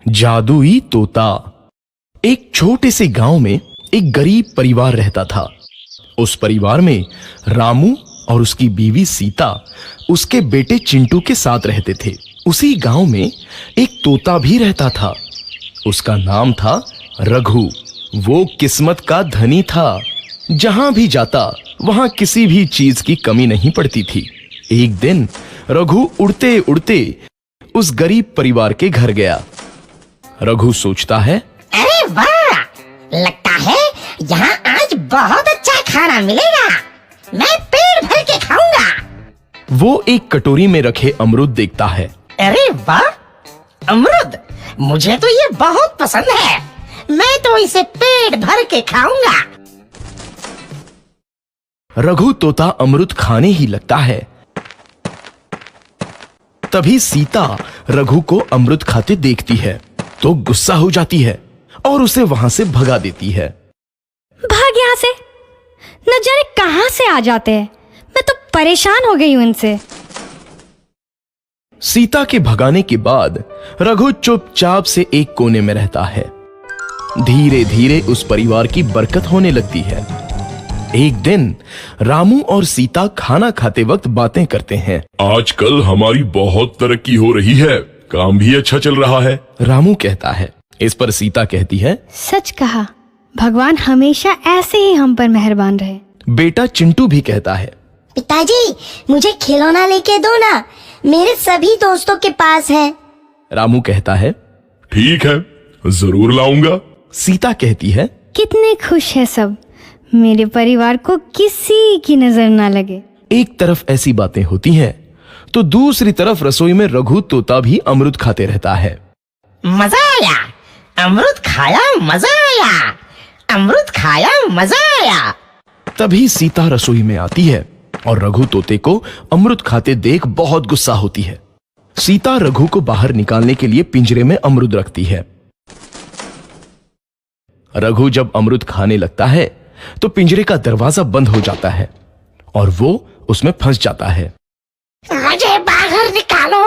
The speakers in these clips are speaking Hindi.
जादुई तोता। एक छोटे से गांव में एक गरीब परिवार रहता था। उस परिवार में रामू और उसकी बीवी सीता उसके बेटे चिंटू के साथ रहते थे। उसी गांव में एक तोता भी रहता था। उसका नाम था रघु। वो किस्मत का धनी था। जहां भी जाता वहां किसी भी चीज की कमी नहीं पड़ती थी। एक दिन रघु उड़ते उड़ते उस गरीब परिवार के घर गया। रघु सोचता है, अरे वाह, लगता है यहाँ आज बहुत अच्छा खाना मिलेगा। मैं पेट भर के खाऊंगा। वो एक कटोरी में रखे अमरूद देखता है। अरे वाह, अमरूद मुझे तो ये बहुत पसंद है। मैं तो इसे पेट भर के खाऊंगा। रघु तोता अमरूद खाने ही लगता है। तभी सीता रघु को अमरूद खाते देखती है तो गुस्सा हो जाती है और उसे वहां से भगा देती है। भाग यहाँ से, न जाने कहां से आ जाते हैं। मैं तो परेशान हो गई हूं इनसे। सीता के भगाने के बाद रघु चुपचाप से एक कोने में रहता है। धीरे धीरे उस परिवार की बरकत होने लगती है। एक दिन रामू और सीता खाना खाते वक्त बातें करते हैं। आजकल हमारी बहुत तरक्की हो रही है, काम भी अच्छा चल रहा है। रामू कहता है। इस पर सीता कहती है, सच कहा, भगवान हमेशा ऐसे ही हम पर मेहरबान रहे। बेटा चिंटू भी कहता है, पिताजी मुझे खिलौना लेके दो ना, मेरे सभी दोस्तों के पास है। रामू कहता है, ठीक है, जरूर लाऊंगा। सीता कहती है, कितने खुश है सब, मेरे परिवार को किसी की नजर ना लगे। एक तरफ ऐसी बातें होती हैं तो दूसरी तरफ रसोई में रघु तोता भी अमरूद खाते रहता है। मजा आया, अमरूद खाया, मजा आया, अमरूद खाया, मजा आया। तभी सीता रसोई में आती है और रघु तोते को अमरूद खाते देख बहुत गुस्सा होती है। सीता रघु को बाहर निकालने के लिए पिंजरे में अमरूद रखती है। रघु जब अमरूद खाने लगता है तो पिंजरे का दरवाजा बंद हो जाता है और वो उसमें फंस जाता है। मुझे बाहर निकालो,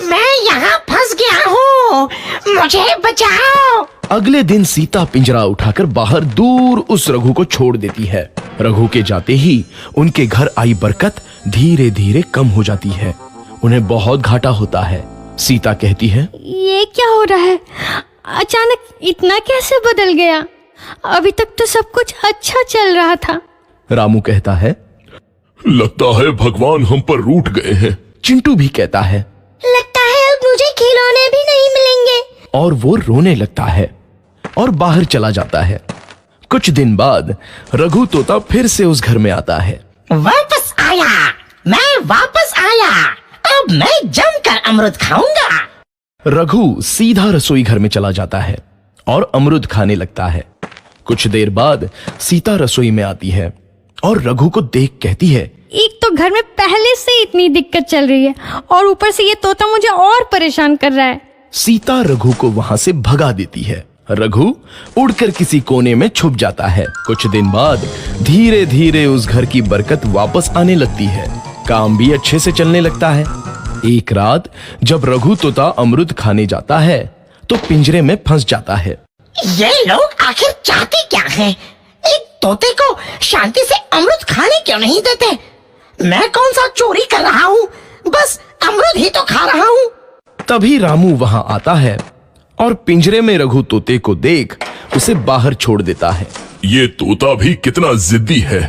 मैं यहाँ फंस गया हूँ, मुझे बचाओ। अगले दिन सीता पिंजरा उठाकर बाहर दूर उस रघु को छोड़ देती है। रघु के जाते ही उनके घर आई बरकत धीरे धीरे कम हो जाती है। उन्हें बहुत घाटा होता है। सीता कहती है, ये क्या हो रहा है, अचानक इतना कैसे बदल गया? अभी तक तो सब कुछ अच्छा चल रहा था। रामू कहता है, लगता है भगवान हम पर रूठ गए हैं। चिंटू भी कहता है, लगता है अब मुझे खिलौने भी नहीं मिलेंगे। और वो रोने लगता है और बाहर चला जाता है। कुछ दिन बाद रघु तोता फिर से उस घर में आता है। वापस आया, मैं वापस आया, अब मैं जमकर अमरूद खाऊंगा। रघु सीधा रसोई घर में चला जाता है और अमरूद खाने लगता है। कुछ देर बाद सीता रसोई में आती है और रघु को देख कहती है, एक तो घर में पहले से इतनी दिक्कत चल रही है और ऊपर से ये तोता मुझे और परेशान कर रहा है। सीता रघु को वहां से भगा देती है। रघु उड़कर किसी कोने में छुप जाता है। कुछ दिन बाद धीरे धीरे उस घर की बरकत वापस आने लगती है। काम भी अच्छे से चलने लगता है। एक रात जब रघु तोता अमरूद खाने जाता है तो पिंजरे में फंस जाता है। ये लोग आखिर चाहते क्या हैं? एक तोते को शांति से अमरूद खाने क्यों नहीं देते? मैं कौन सा चोरी कर रहा हूँ? बस अमरूद ही तो खा रहा हूँ। तभी रामू वहां आता है और पिंजरे में रघु तोते को देख उसे बाहर छोड़ देता है। ये तोता भी कितना जिद्दी है,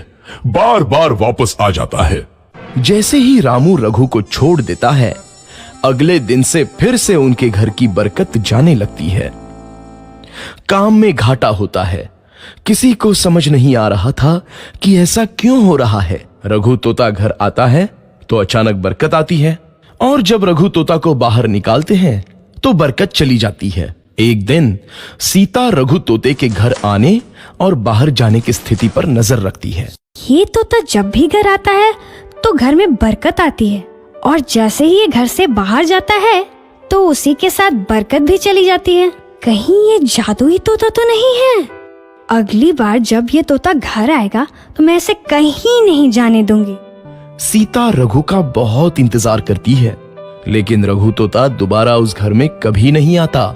बार बार वापस आ जाता है। जैसे ही रामू रघु को छोड़ देता है, अगले दिन से फिर से उनके घर की बरकत जाने लगती है। काम में घाटा होता है। किसी को समझ नहीं आ रहा था कि ऐसा क्यों हो रहा है। रघु तोता घर आता है तो अचानक बरकत आती है और जब रघु तोता को बाहर निकालते हैं तो बरकत चली जाती है। एक दिन सीता रघु तोते के घर आने और बाहर जाने की स्थिति पर नजर रखती है। ये तोता जब भी घर आता है तो घर में बरकत आती है और जैसे ही ये घर से बाहर जाता है तो उसी के साथ बरकत भी चली जाती है। कहीं ये जादुई तोता तो नहीं है? अगली बार जब ये तोता घर आएगा तो मैं इसे कहीं नहीं जाने दूंगी। सीता रघु का बहुत इंतजार करती है, लेकिन रघु तोता दोबारा उस घर में कभी नहीं आता।